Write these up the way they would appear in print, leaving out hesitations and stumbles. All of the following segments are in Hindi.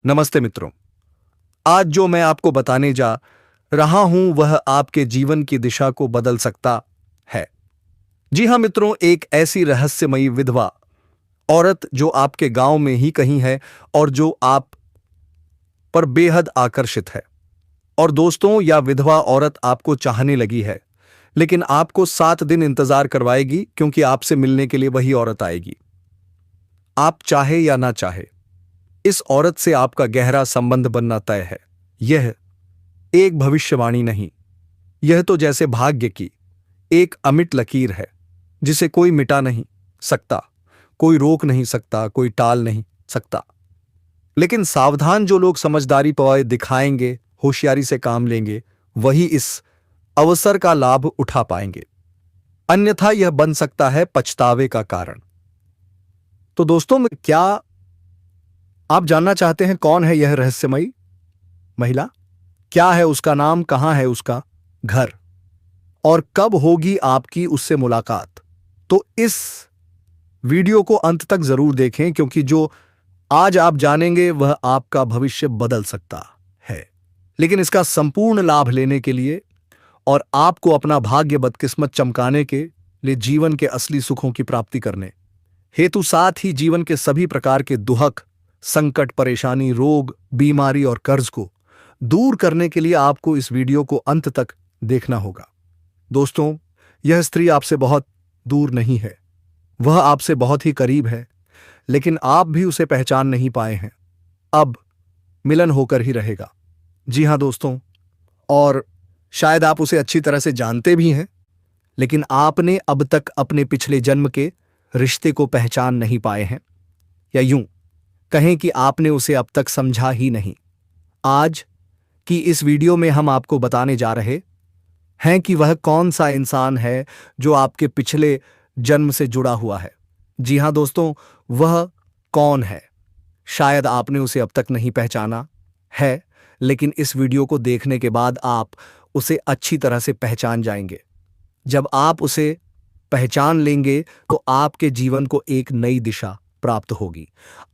नमस्ते मित्रों। आज जो मैं आपको बताने जा रहा हूं वह आपके जीवन की दिशा को बदल सकता है। जी हां मित्रों, एक ऐसी रहस्यमयी विधवा औरत जो आपके गांव में ही कहीं है और जो आप पर बेहद आकर्षित है। और दोस्तों, यह विधवा औरत आपको चाहने लगी है, लेकिन आपको 7 दिन इंतजार करवाएगी क्योंकि आपसे मिलने के लिए वही औरत आएगी। आप चाहे या ना चाहे, इस औरत से आपका गहरा संबंध बनना तय है। यह एक भविष्यवाणी नहीं, यह तो जैसे भाग्य की एक अमिट लकीर है जिसे कोई मिटा नहीं सकता, कोई रोक नहीं सकता, कोई टाल नहीं सकता। लेकिन सावधान जो लोग समझदारी पवाए दिखाएंगे, होशियारी से काम लेंगे, वही इस अवसर का लाभ उठा पाएंगे। अन्यथा यह बन सकता है पछतावे का कारण। तो दोस्तों, क्या आप जानना चाहते हैं कौन है यह रहस्यमयी महिला? क्या है उसका नाम, कहां है उसका घर और कब होगी आपकी उससे मुलाकात? तो इस वीडियो को अंत तक जरूर देखें, क्योंकि जो आज आप जानेंगे वह आपका भविष्य बदल सकता है। लेकिन इसका संपूर्ण लाभ लेने के लिए और आपको अपना भाग्य बदकिस्मत चमकाने के लिए जीवन के असली सुखों की प्राप्ति करने हेतु, साथ ही जीवन के सभी प्रकार के दुहक, संकट, परेशानी, रोग, बीमारी और कर्ज को दूर करने के लिए आपको इस वीडियो को अंत तक देखना होगा। दोस्तों, यह स्त्री आपसे बहुत दूर नहीं है, वह आपसे बहुत ही करीब है, लेकिन आप भी उसे पहचान नहीं पाए हैं। अब मिलन होकर ही रहेगा। जी हां दोस्तों, और शायद आप उसे अच्छी तरह से जानते भी हैं, लेकिन आपने अब तक अपने पिछले जन्म के रिश्ते को पहचान नहीं पाए हैं, या यूं कहें कि आपने उसे अब तक समझा ही नहीं। आज की इस वीडियो में हम आपको बताने जा रहे हैं कि वह कौन सा इंसान है जो आपके पिछले जन्म से जुड़ा हुआ है। जी हां दोस्तों, वह कौन है? शायद आपने उसे अब तक नहीं पहचाना है, लेकिन इस वीडियो को देखने के बाद आप उसे अच्छी तरह से पहचान जाएंगे। जब आप उसे पहचान लेंगे तो आपके जीवन को एक नई दिशा प्राप्त होगी।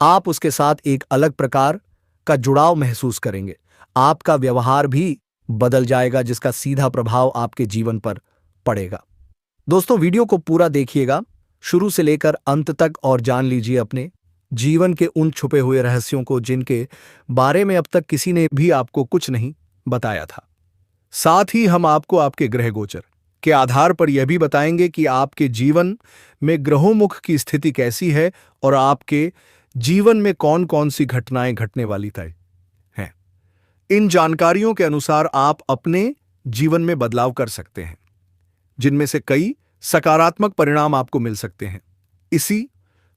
आप उसके साथ एक अलग प्रकार का जुड़ाव महसूस करेंगे। आपका व्यवहार भी बदल जाएगा, जिसका सीधा प्रभाव आपके जीवन पर पड़ेगा। दोस्तों, वीडियो को पूरा देखिएगा शुरू से लेकर अंत तक और जान लीजिए अपने जीवन के उन छुपे हुए रहस्यों को जिनके बारे में अब तक किसी ने भी आपको कुछ नहीं बताया था। साथ ही हम आपको आपके ग्रह गोचर के आधार पर यह भी बताएंगे कि आपके जीवन में ग्रहोमुख की स्थिति कैसी है और आपके जीवन में कौन कौन सी घटनाएं घटने वाली तय हैं। इन जानकारियों के अनुसार आप अपने जीवन में बदलाव कर सकते हैं, जिनमें से कई सकारात्मक परिणाम आपको मिल सकते हैं। इसी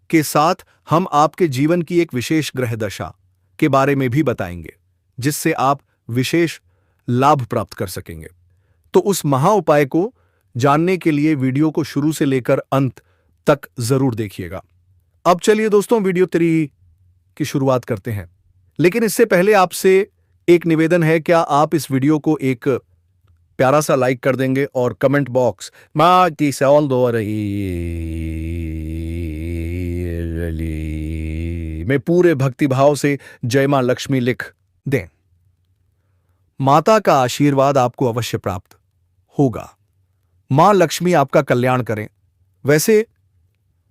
के साथ हम आपके जीवन की एक विशेष ग्रह दशा के बारे में भी बताएंगे, जिससे आप विशेष लाभ प्राप्त कर सकेंगे। तो उस महा उपाय को जानने के लिए वीडियो को शुरू से लेकर अंत तक जरूर देखिएगा। अब चलिए दोस्तों, वीडियो 3 की शुरुआत करते हैं। लेकिन इससे पहले आपसे एक निवेदन है, क्या आप इस वीडियो को एक प्यारा सा लाइक कर देंगे और कमेंट बॉक्स में पूरे भक्तिभाव से जय मां लक्ष्मी लिख दें। माता का आशीर्वाद आपको अवश्य प्राप्त होगा। मां लक्ष्मी आपका कल्याण करें। वैसे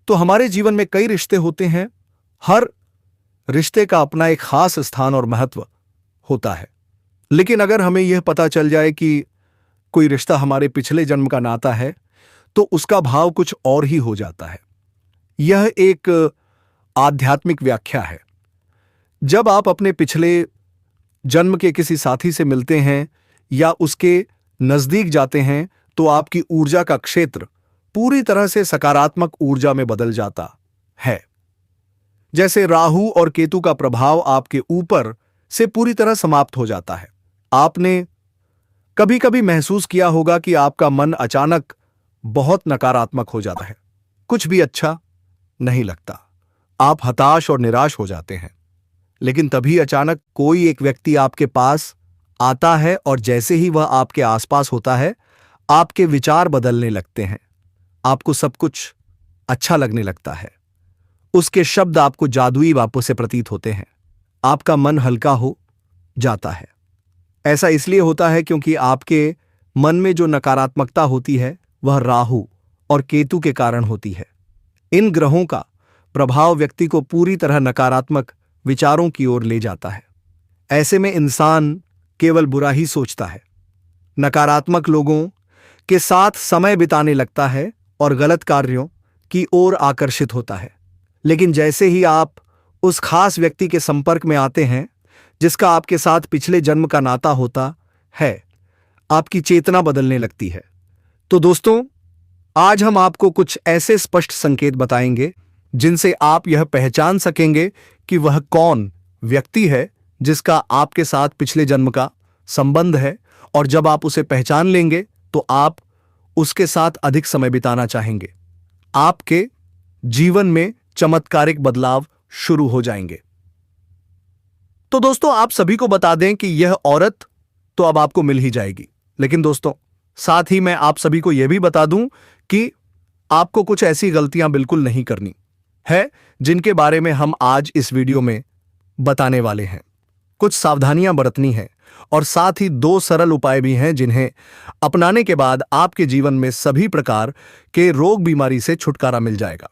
तो हमारे जीवन में कई रिश्ते होते हैं, हर रिश्ते का अपना एक खास स्थान और महत्व होता है। लेकिन अगर हमें यह पता चल जाए कि कोई रिश्ता हमारे पिछले जन्म का नाता है, तो उसका भाव कुछ और ही हो जाता है। यह एक आध्यात्मिक व्याख्या है। जब आप अपने पिछले जन्म के किसी साथी से मिलते हैं या उसके नजदीक जाते हैं, तो आपकी ऊर्जा का क्षेत्र पूरी तरह से सकारात्मक ऊर्जा में बदल जाता है। जैसे राहु और केतु का प्रभाव आपके ऊपर से पूरी तरह समाप्त हो जाता है। आपने कभी कभी महसूस किया होगा कि आपका मन अचानक बहुत नकारात्मक हो जाता है, कुछ भी अच्छा नहीं लगता, आप हताश और निराश हो जाते हैं। लेकिन तभी अचानक कोई एक व्यक्ति आपके पास आता है और जैसे ही वह आपके आसपास होता है, आपके विचार बदलने लगते हैं, आपको सब कुछ अच्छा लगने लगता है। उसके शब्द आपको जादुई वापों से प्रतीत होते हैं। आपका मन हल्का हो जाता है। ऐसा इसलिए होता है क्योंकि आपके मन में जो नकारात्मकता होती है वह राहु और केतु के कारण होती है। इन ग्रहों का प्रभाव व्यक्ति को पूरी तरह नकारात्मक विचारों की ओर ले जाता है। ऐसे में इंसान केवल बुरा ही सोचता है, नकारात्मक लोगों के साथ समय बिताने लगता है और गलत कार्यों की ओर आकर्षित होता है। लेकिन जैसे ही आप उस खास व्यक्ति के संपर्क में आते हैं जिसका आपके साथ पिछले जन्म का नाता होता है, आपकी चेतना बदलने लगती है। तो दोस्तों, आज हम आपको कुछ ऐसे स्पष्ट संकेत बताएंगे जिनसे आप यह पहचान सकेंगे कि वह कौन व्यक्ति है जिसका आपके साथ पिछले जन्म का संबंध है, और जब आप उसे पहचान लेंगे तो आप उसके साथ अधिक समय बिताना चाहेंगे। आपके जीवन में चमत्कारिक बदलाव शुरू हो जाएंगे। तो दोस्तों, आप सभी को बता दें कि यह औरत तो अब आपको मिल ही जाएगी, लेकिन दोस्तों साथ ही मैं आप सभी को यह भी बता दूं कि आपको कुछ ऐसी गलतियां बिल्कुल नहीं करनी है जिनके बारे में हम आज इस वीडियो में बताने वाले हैं। कुछ सावधानियां बरतनी है और साथ ही 2 सरल उपाय भी हैं जिन्हें अपनाने के बाद आपके जीवन में सभी प्रकार के रोग बीमारी से छुटकारा मिल जाएगा।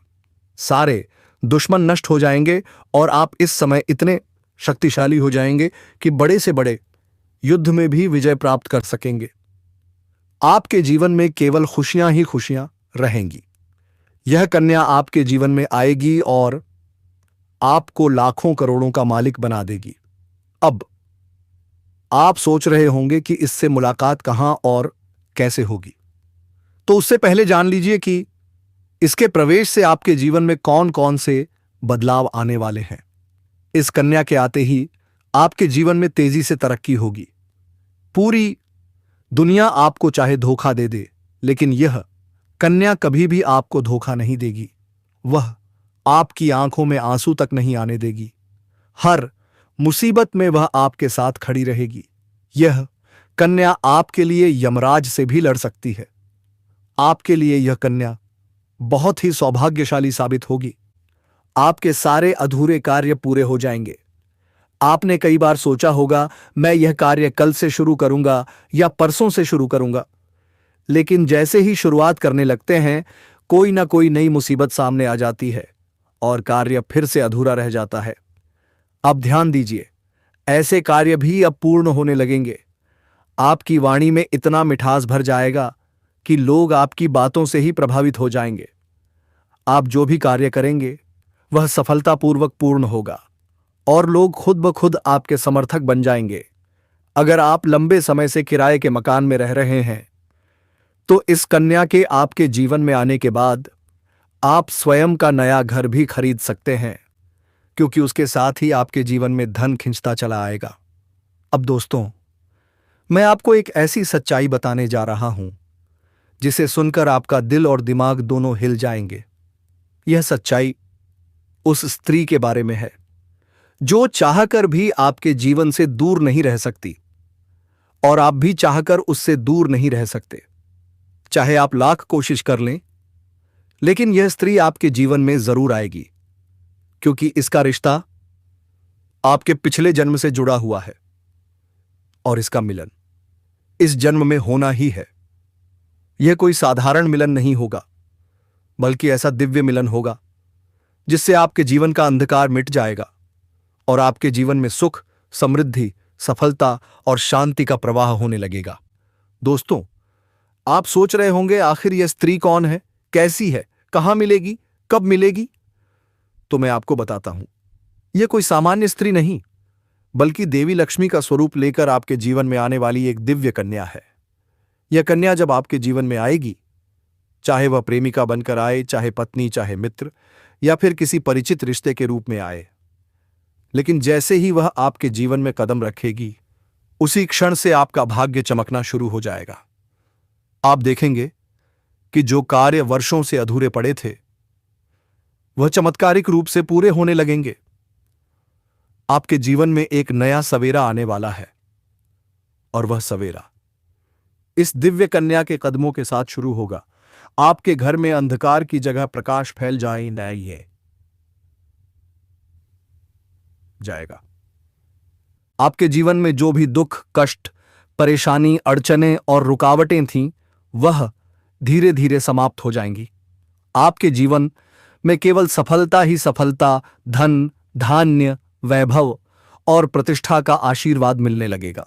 सारे दुश्मन नष्ट हो जाएंगे और आप इस समय इतने शक्तिशाली हो जाएंगे कि बड़े से बड़े युद्ध में भी विजय प्राप्त कर सकेंगे। आपके जीवन में केवल खुशियां ही खुशियां रहेंगी। यह कन्या आपके जीवन में आएगी और आपको लाखों करोड़ों का मालिक बना देगी। अब आप सोच रहे होंगे कि इससे मुलाकात कहां और कैसे होगी, तो उससे पहले जान लीजिए कि इसके प्रवेश से आपके जीवन में कौन कौन से बदलाव आने वाले हैं। इस कन्या के आते ही आपके जीवन में तेजी से तरक्की होगी। पूरी दुनिया आपको चाहे धोखा दे दे, लेकिन यह कन्या कभी भी आपको धोखा नहीं देगी। वह आपकी आंखों में आंसू तक नहीं आने देगी। हर मुसीबत में वह आपके साथ खड़ी रहेगी। यह कन्या आपके लिए यमराज से भी लड़ सकती है। आपके लिए यह कन्या बहुत ही सौभाग्यशाली साबित होगी। आपके सारे अधूरे कार्य पूरे हो जाएंगे। आपने कई बार सोचा होगा, मैं यह कार्य कल से शुरू करूंगा या परसों से शुरू करूंगा, लेकिन जैसे ही शुरुआत करने लगते हैं कोई ना कोई नई मुसीबत सामने आ जाती है और कार्य फिर से अधूरा रह जाता है। अब ध्यान दीजिए, ऐसे कार्य भी अब पूर्ण होने लगेंगे। आपकी वाणी में इतना मिठास भर जाएगा कि लोग आपकी बातों से ही प्रभावित हो जाएंगे। आप जो भी कार्य करेंगे वह सफलतापूर्वक पूर्ण होगा और लोग खुद ब खुद आपके समर्थक बन जाएंगे। अगर आप लंबे समय से किराए के मकान में रह रहे हैं तो इस कन्या के आपके जीवन में आने के बाद आप स्वयं का नया घर भी खरीद सकते हैं, क्योंकि उसके साथ ही आपके जीवन में धन खिंचता चला आएगा। अब दोस्तों, मैं आपको एक ऐसी सच्चाई बताने जा रहा हूं जिसे सुनकर आपका दिल और दिमाग दोनों हिल जाएंगे। यह सच्चाई उस स्त्री के बारे में है जो चाहकर भी आपके जीवन से दूर नहीं रह सकती, और आप भी चाहकर उससे दूर नहीं रह सकते, चाहे आप लाख कोशिश कर लें। लेकिन यह स्त्री आपके जीवन में जरूर आएगी, क्योंकि इसका रिश्ता आपके पिछले जन्म से जुड़ा हुआ है और इसका मिलन इस जन्म में होना ही है। यह कोई साधारण मिलन नहीं होगा, बल्कि ऐसा दिव्य मिलन होगा जिससे आपके जीवन का अंधकार मिट जाएगा और आपके जीवन में सुख, समृद्धि, सफलता और शांति का प्रवाह होने लगेगा। दोस्तों, आप सोच रहे होंगे आखिर यह स्त्री कौन है, कैसी है, कहां मिलेगी, कब मिलेगी? तो मैं आपको बताता हूं। यह कोई सामान्य स्त्री नहीं, बल्कि देवी लक्ष्मी का स्वरूप लेकर आपके जीवन में आने वाली एक दिव्य कन्या है। यह कन्या जब आपके जीवन में आएगी, चाहे वह प्रेमिका बनकर आए, चाहे पत्नी, चाहे मित्र, या फिर किसी परिचित रिश्ते के रूप में आए, लेकिन जैसे ही वह आपके जीवन में कदम रखेगी, उसी क्षण से आपका भाग्य चमकना शुरू हो जाएगा। आप देखेंगे कि जो कार्य वर्षों से अधूरे पड़े थे वह चमत्कारिक रूप से पूरे होने लगेंगे। आपके जीवन में एक नया सवेरा आने वाला है, और वह सवेरा इस दिव्य कन्या के कदमों के साथ शुरू होगा। आपके घर में अंधकार की जगह प्रकाश फैल जाएगा। आपके जीवन में जो भी दुख, कष्ट, परेशानी, अड़चनें और रुकावटें थीं, वह धीरे धीरे समाप्त हो जाएंगी। आपके जीवन में केवल सफलता ही सफलता, धन, धान्य, वैभव और प्रतिष्ठा का आशीर्वाद मिलने लगेगा।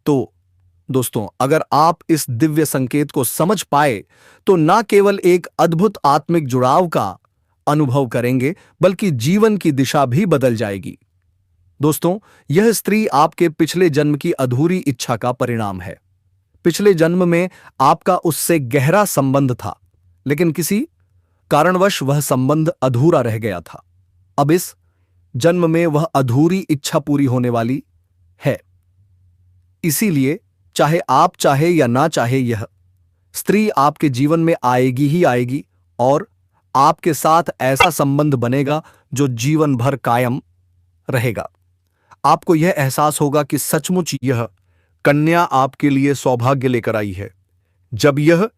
तो दोस्तों, अगर आप इस दिव्य संकेत को समझ पाए तो ना केवल एक अद्भुत आत्मिक जुड़ाव का अनुभव करेंगे, बल्कि जीवन की दिशा भी बदल जाएगी। दोस्तों, यह स्त्री आपके पिछले जन्म की अधूरी इच्छा का परिणाम है। पिछले जन्म में आपका उससे गहरा संबंध था, लेकिन किसी कारणवश वह संबंध अधूरा रह गया था। अब इस जन्म में वह अधूरी इच्छा पूरी होने वाली है। इसीलिए चाहे आप चाहे या ना चाहे, यह स्त्री आपके जीवन में आएगी ही आएगी और आपके साथ ऐसा संबंध बनेगा जो जीवन भर कायम रहेगा। आपको यह एहसास होगा कि सचमुच यह कन्या आपके लिए सौभाग्य लेकर आई है। जब यह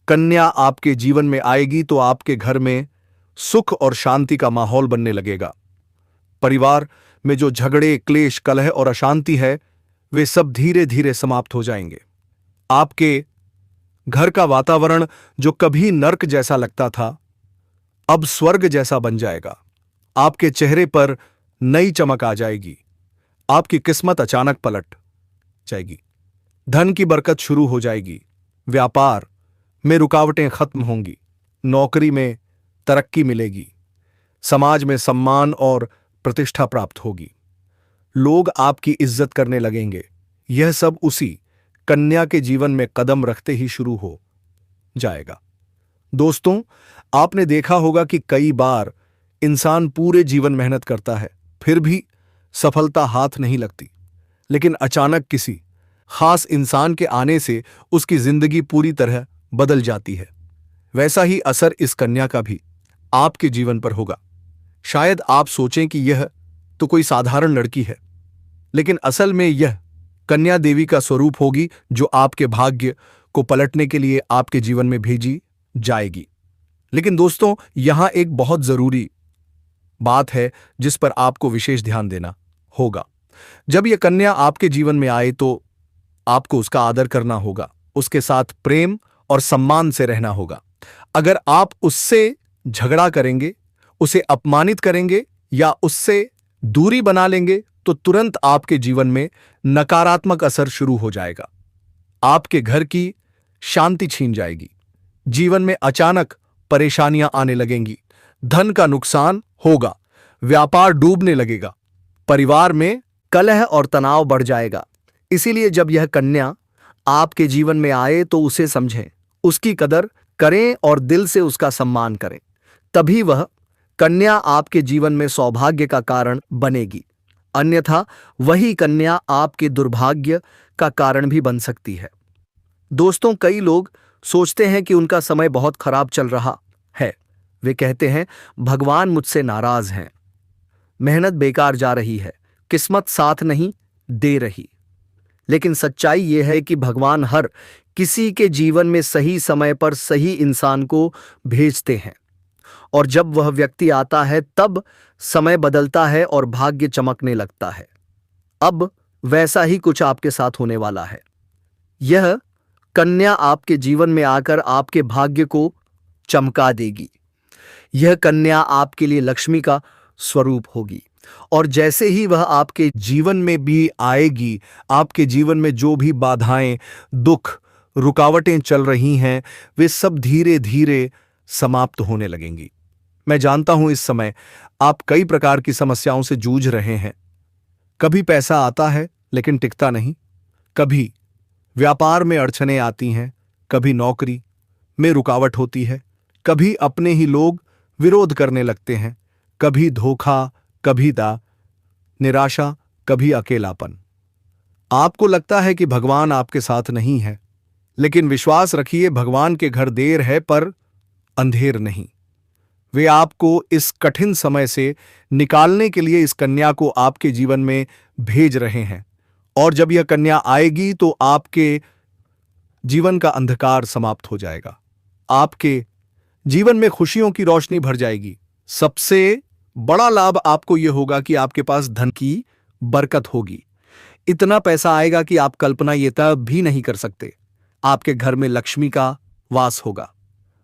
कन्या आपके जीवन में आएगी तो आपके घर में सुख और शांति का माहौल बनने लगेगा। परिवार में जो झगड़े, क्लेश, कलह और अशांति है, वे सब धीरे धीरे समाप्त हो जाएंगे। आपके घर का वातावरण जो कभी नर्क जैसा लगता था, अब स्वर्ग जैसा बन जाएगा। आपके चेहरे पर नई चमक आ जाएगी। आपकी किस्मत अचानक पलट जाएगी। धन की बरकत शुरू हो जाएगी। व्यापार में रुकावटें खत्म होंगी। नौकरी में तरक्की मिलेगी। समाज में सम्मान और प्रतिष्ठा प्राप्त होगी। लोग आपकी इज्जत करने लगेंगे। यह सब उसी कन्या के जीवन में कदम रखते ही शुरू हो जाएगा। दोस्तों, आपने देखा होगा कि कई बार इंसान पूरे जीवन मेहनत करता है, फिर भी सफलता हाथ नहीं लगती, लेकिन अचानक किसी खास इंसान के आने से उसकी जिंदगी पूरी तरह बदल जाती है। वैसा ही असर इस कन्या का भी आपके जीवन पर होगा। शायद आप सोचें कि यह तो कोई साधारण लड़की है, लेकिन असल में यह कन्या देवी का स्वरूप होगी जो आपके भाग्य को पलटने के लिए आपके जीवन में भेजी जाएगी। लेकिन दोस्तों, यहां एक बहुत जरूरी बात है जिस पर आपको विशेष ध्यान देना होगा। जब यह कन्या आपके जीवन में आए तो आपको उसका आदर करना होगा, उसके साथ प्रेम और सम्मान से रहना होगा। अगर आप उससे झगड़ा करेंगे, उसे अपमानित करेंगे या उससे दूरी बना लेंगे तो तुरंत आपके जीवन में नकारात्मक असर शुरू हो जाएगा। आपके घर की शांति छीन जाएगी। जीवन में अचानक परेशानियां आने लगेंगी। धन का नुकसान होगा। व्यापार डूबने लगेगा। परिवार में कलह और तनाव बढ़ जाएगा। इसीलिए जब यह कन्या आपके जीवन में आए तो उसे समझें, उसकी कदर करें और दिल से उसका सम्मान करें। तभी वह कन्या आपके जीवन में सौभाग्य का कारण बनेगी। अन्यथा वही कन्या आपके दुर्भाग्य का कारण भी बन सकती है। दोस्तों, कई लोग सोचते हैं कि उनका समय बहुत खराब चल रहा है। वे कहते हैं, भगवान मुझसे नाराज हैं, मेहनत बेकार जा रही है, किस्मत साथ नहीं दे रही। लेकिन सच्चाई यह है कि भगवान हर किसी के जीवन में सही समय पर सही इंसान को भेजते हैं, और जब वह व्यक्ति आता है तब समय बदलता है और भाग्य चमकने लगता है। अब वैसा ही कुछ आपके साथ होने वाला है। यह कन्या आपके जीवन में आकर आपके भाग्य को चमका देगी। यह कन्या आपके लिए लक्ष्मी का स्वरूप होगी, और जैसे ही वह आपके जीवन में भी आएगी, आपके जीवन में जो भी बाधाएं, दुख, रुकावटें चल रही हैं, वे सब धीरे धीरे समाप्त होने लगेंगी। मैं जानता हूं इस समय आप कई प्रकार की समस्याओं से जूझ रहे हैं। कभी पैसा आता है लेकिन टिकता नहीं, कभी व्यापार में अड़चनें आती हैं, कभी नौकरी में रुकावट होती है, कभी अपने ही लोग विरोध करने लगते हैं, कभी धोखा, कभी निराशा, कभी अकेलापन। आपको लगता है कि भगवान आपके साथ नहीं है, लेकिन विश्वास रखिए, भगवान के घर देर है पर अंधेर नहीं। वे आपको इस कठिन समय से निकालने के लिए इस कन्या को आपके जीवन में भेज रहे हैं, और जब यह कन्या आएगी तो आपके जीवन का अंधकार समाप्त हो जाएगा। आपके जीवन में खुशियों की रोशनी भर जाएगी। सबसे बड़ा लाभ आपको यह होगा कि आपके पास धन की बरकत होगी। इतना पैसा आएगा कि आप कल्पना ये तब भी नहीं कर सकते। आपके घर में लक्ष्मी का वास होगा।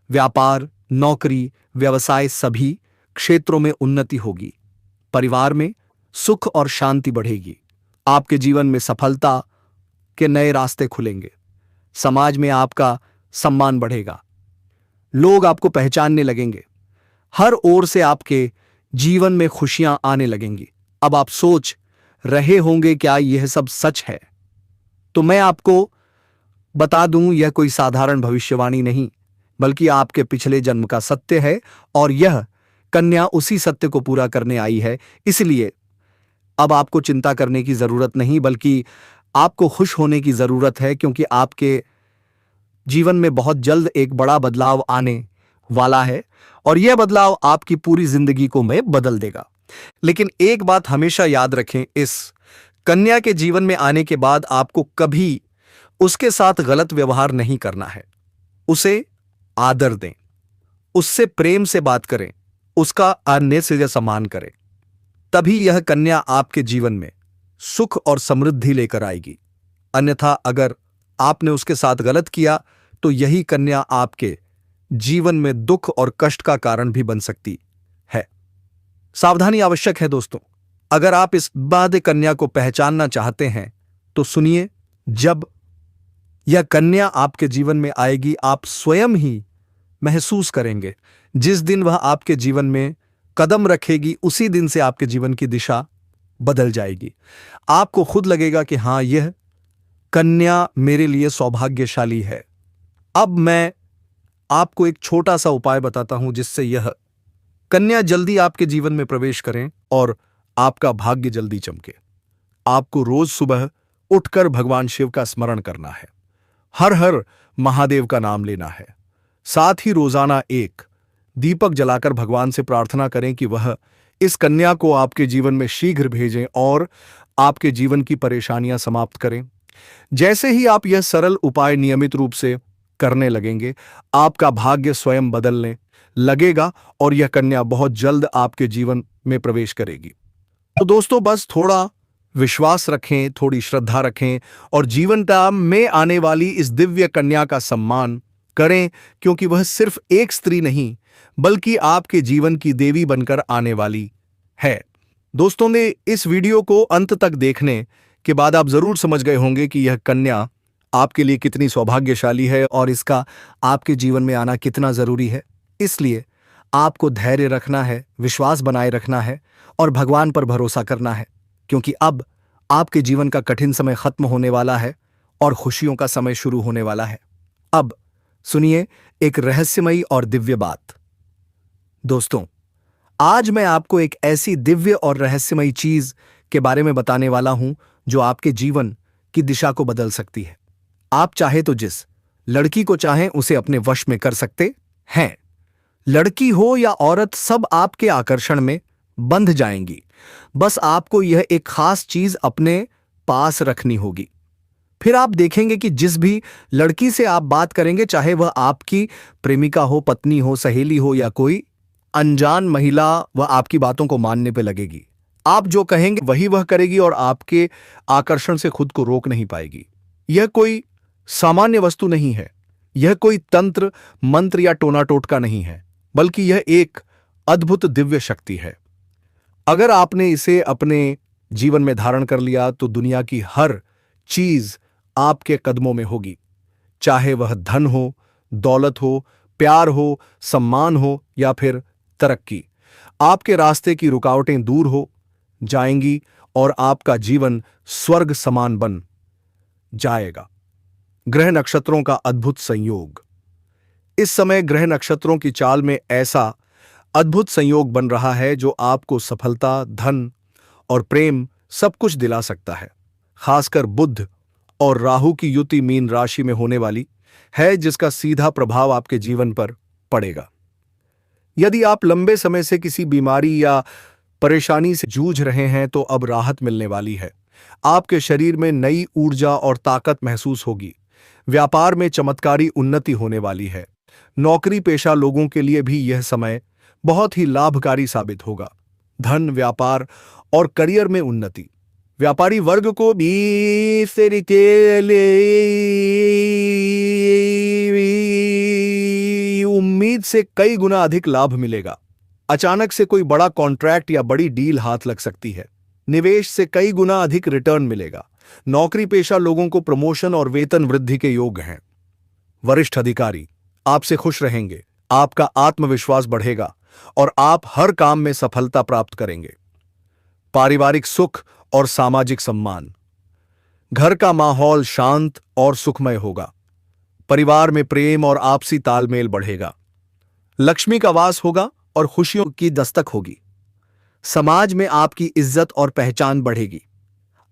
व्यापार, नौकरी, व्यवसाय सभी क्षेत्रों में उन्नति होगी। परिवार में सुख और शांति बढ़ेगी। आपके जीवन में सफलता के नए रास्ते खुलेंगे। समाज में आपका सम्मान बढ़ेगा। लोग आपको पहचानने लगेंगे। हर ओर से आपके जीवन में खुशियां आने लगेंगी। अब आप सोच रहे होंगे क्या यह सब सच है? तो मैं आपको बता दूं, यह कोई साधारण भविष्यवाणी नहीं, बल्कि आपके पिछले जन्म का सत्य है और यह कन्या उसी सत्य को पूरा करने आई है। इसलिए अब आपको चिंता करने की जरूरत नहीं, बल्कि आपको खुश होने की जरूरत है, क्योंकि आपके जीवन में बहुत जल्द एक बड़ा बदलाव आने वाला है और यह बदलाव आपकी पूरी जिंदगी को में बदल देगा। लेकिन एक बात हमेशा याद रखें, इस कन्या के जीवन में आने के बाद आपको कभी उसके साथ गलत व्यवहार नहीं करना है। उसे आदर दें, उससे प्रेम से बात करें, उसका अन्य से सम्मान करें। तभी यह कन्या आपके जीवन में सुख और समृद्धि लेकर आएगी। अन्यथा अगर आपने उसके साथ गलत किया तो यही कन्या आपके जीवन में दुख और कष्ट का कारण भी बन सकती है। सावधानी आवश्यक है दोस्तों। अगर आप इस बाद कन्या को पहचानना चाहते हैं तो सुनिए, जब यह कन्या आपके जीवन में आएगी आप स्वयं ही महसूस करेंगे। जिस दिन वह आपके जीवन में कदम रखेगी उसी दिन से आपके जीवन की दिशा बदल जाएगी। आपको खुद लगेगा कि हां, यह कन्या मेरे लिए सौभाग्यशाली है। अब मैं आपको एक छोटा सा उपाय बताता हूं जिससे यह कन्या जल्दी आपके जीवन में प्रवेश करें और आपका भाग्य जल्दी चमके। आपको रोज सुबह उठकर भगवान शिव का स्मरण करना है। हर हर महादेव का नाम लेना है। साथ ही रोजाना एक दीपक जलाकर भगवान से प्रार्थना करें कि वह इस कन्या को आपके जीवन में शीघ्र भेजें और आपके जीवन की परेशानियां समाप्त करें। जैसे ही आप यह सरल उपाय नियमित रूप से करने लगेंगे, आपका भाग्य स्वयं बदलने लगेगा और यह कन्या बहुत जल्द आपके जीवन में प्रवेश करेगी। तो दोस्तों, बस थोड़ा विश्वास रखें, थोड़ी श्रद्धा रखें और जीवनता में आने वाली इस दिव्य कन्या का सम्मान करें, क्योंकि वह सिर्फ एक स्त्री नहीं बल्कि आपके जीवन की देवी बनकर आने वाली है। दोस्तों ने इस वीडियो को अंत तक देखने के बाद आप जरूर समझ गए होंगे कि यह कन्या आपके लिए कितनी सौभाग्यशाली है और इसका आपके जीवन में आना कितना जरूरी है। इसलिए आपको धैर्य रखना है, विश्वास बनाए रखना है और भगवान पर भरोसा करना है, क्योंकि अब आपके जीवन का कठिन समय खत्म होने वाला है और खुशियों का समय शुरू होने वाला है। अब सुनिए एक रहस्यमयी और दिव्य बात। दोस्तों, आज मैं आपको एक ऐसी दिव्य और रहस्यमयी चीज के बारे में बताने वाला हूं जो आपके जीवन की दिशा को बदल सकती है। आप चाहे तो जिस लड़की को चाहें उसे अपने वश में कर सकते हैं। लड़की हो या औरत, सब आपके आकर्षण में बंध जाएंगी। बस आपको यह एक खास चीज अपने पास रखनी होगी। फिर आप देखेंगे कि जिस भी लड़की से आप बात करेंगे, चाहे वह आपकी प्रेमिका हो, पत्नी हो, सहेली हो या कोई अनजान महिला, वह आपकी बातों को मानने पे लगेगी। आप जो कहेंगे वही वह करेगी और आपके आकर्षण से खुद को रोक नहीं पाएगी। यह कोई सामान्य वस्तु नहीं है, यह कोई तंत्र मंत्र या टोना टोटका नहीं है, बल्कि यह एक अद्भुत दिव्य शक्ति है। अगर आपने इसे अपने जीवन में धारण कर लिया तो दुनिया की हर चीज आपके कदमों में होगी, चाहे वह धन हो, दौलत हो, प्यार हो, सम्मान हो या फिर तरक्की। आपके रास्ते की रुकावटें दूर हो जाएंगी और आपका जीवन स्वर्ग समान बन जाएगा। ग्रह नक्षत्रों का अद्भुत संयोग। इस समय ग्रह नक्षत्रों की चाल में ऐसा अद्भुत संयोग बन रहा है जो आपको सफलता, धन और प्रेम सब कुछ दिला सकता है। खासकर बुध और राहु की युति मीन राशि में होने वाली है, जिसका सीधा प्रभाव आपके जीवन पर पड़ेगा। यदि आप लंबे समय से किसी बीमारी या परेशानी से जूझ रहे हैं तो अब राहत मिलने वाली है। आपके शरीर में नई ऊर्जा और ताकत महसूस होगी। व्यापार में चमत्कारी उन्नति होने वाली है। नौकरी पेशा लोगों के लिए भी यह समय बहुत ही लाभकारी साबित होगा। धन, व्यापार और करियर में उन्नति। व्यापारी वर्ग को भी से उम्मीद से कई गुना अधिक लाभ मिलेगा। अचानक से कोई बड़ा कॉन्ट्रैक्ट या बड़ी डील हाथ लग सकती है। निवेश से कई गुना अधिक रिटर्न मिलेगा। नौकरी पेशा लोगों को प्रमोशन और वेतन वृद्धि के योग हैं। वरिष्ठ अधिकारी आपसे खुश रहेंगे, आपका आत्मविश्वास बढ़ेगा और आप हर काम में सफलता प्राप्त करेंगे। पारिवारिक सुख और सामाजिक सम्मान, घर का माहौल शांत और सुखमय होगा। परिवार में प्रेम और आपसी तालमेल बढ़ेगा। लक्ष्मी का वास होगा और खुशियों की दस्तक होगी। समाज में आपकी इज्जत और पहचान बढ़ेगी।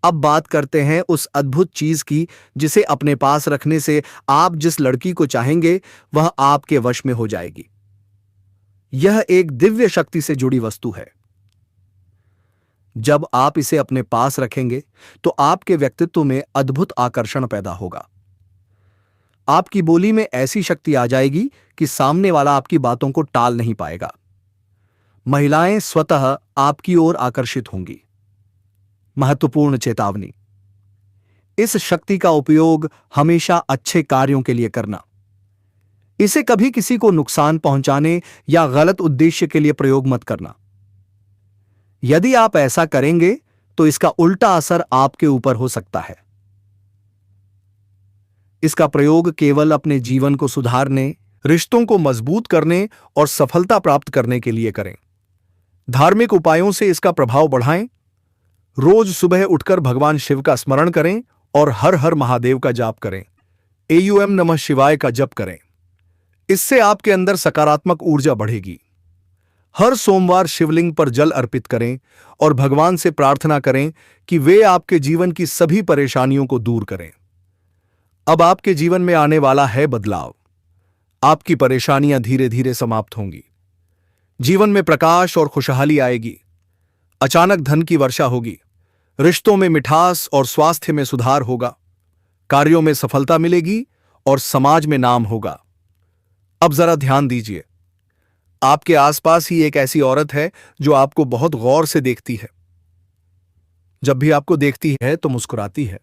अब बात करते हैं उस अद्भुत चीज की जिसे अपने पास रखने से आप जिस लड़की को चाहेंगे वह आपके वश में हो जाएगी। यह एक दिव्य शक्ति से जुड़ी वस्तु है। जब आप इसे अपने पास रखेंगे तो आपके व्यक्तित्व में अद्भुत आकर्षण पैदा होगा। आपकी बोली में ऐसी शक्ति आ जाएगी कि सामने वाला आपकी बातों को टाल नहीं पाएगा। महिलाएं स्वतः आपकी ओर आकर्षित होंगी। महत्वपूर्ण चेतावनी, इस शक्ति का उपयोग हमेशा अच्छे कार्यों के लिए करना। इसे कभी किसी को नुकसान पहुंचाने या गलत उद्देश्य के लिए प्रयोग मत करना। यदि आप ऐसा करेंगे तो इसका उल्टा असर आपके ऊपर हो सकता है। इसका प्रयोग केवल अपने जीवन को सुधारने, रिश्तों को मजबूत करने और सफलता प्राप्त करने के लिए करें। धार्मिक उपायों से इसका प्रभाव बढ़ाएं। रोज सुबह उठकर भगवान शिव का स्मरण करें और हर हर महादेव का जाप करें। एयूएम नमः शिवाय का जप करें। इससे आपके अंदर सकारात्मक ऊर्जा बढ़ेगी। हर सोमवार शिवलिंग पर जल अर्पित करें और भगवान से प्रार्थना करें कि वे आपके जीवन की सभी परेशानियों को दूर करें। अब आपके जीवन में आने वाला है बदलाव। आपकी परेशानियां धीरे धीरे समाप्त होंगी। जीवन में प्रकाश और खुशहाली आएगी। अचानक धन की वर्षा होगी। रिश्तों में मिठास और स्वास्थ्य में सुधार होगा। कार्यों में सफलता मिलेगी और समाज में नाम होगा। अब जरा ध्यान दीजिए, आपके आसपास ही एक ऐसी औरत है जो आपको बहुत गौर से देखती है। जब भी आपको देखती है तो मुस्कुराती है।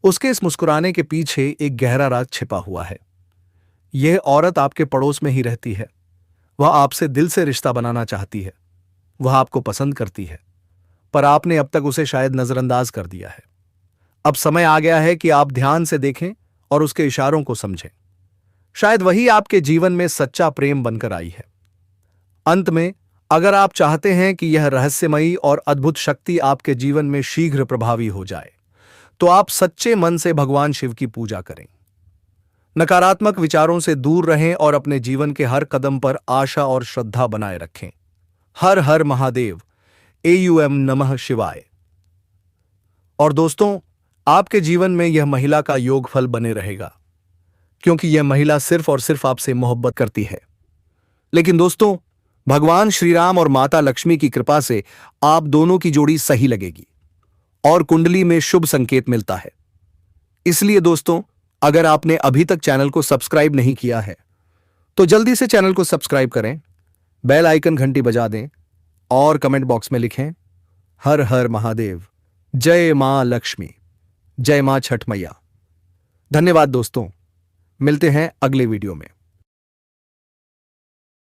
उसके इस मुस्कुराने के पीछे एक गहरा राज छिपा हुआ है। यह औरत आपके पड़ोस में ही रहती है। वह आपसे दिल से रिश्ता बनाना चाहती है। वह आपको पसंद करती है, पर आपने अब तक उसे शायद नजरअंदाज कर दिया है। अब समय आ गया है कि आप ध्यान से देखें और उसके इशारों को समझें। शायद वही आपके जीवन में सच्चा प्रेम बनकर आई है। अंत में, अगर आप चाहते हैं कि यह रहस्यमयी और अद्भुत शक्ति आपके जीवन में शीघ्र प्रभावी हो जाए, तो आप सच्चे मन से भगवान शिव की पूजा करें। नकारात्मक विचारों से दूर रहें और अपने जीवन के हर कदम पर आशा और श्रद्धा बनाए रखें। हर हर महादेव। एयूएम नमः शिवाय। और दोस्तों, आपके जीवन में यह महिला का योगफल बने रहेगा, क्योंकि यह महिला सिर्फ और सिर्फ आपसे मोहब्बत करती है। लेकिन दोस्तों, भगवान श्री राम और माता लक्ष्मी की कृपा से आप दोनों की जोड़ी सही लगेगी और कुंडली में शुभ संकेत मिलता है। इसलिए दोस्तों, अगर आपने अभी तक चैनल को सब्सक्राइब नहीं किया है तो जल्दी से चैनल को सब्सक्राइब करें, बेल आइकन घंटी बजा दें और कमेंट बॉक्स में लिखें हर हर महादेव। जय मां लक्ष्मी, जय मां छठ मैया। धन्यवाद दोस्तों, मिलते हैं अगले वीडियो में।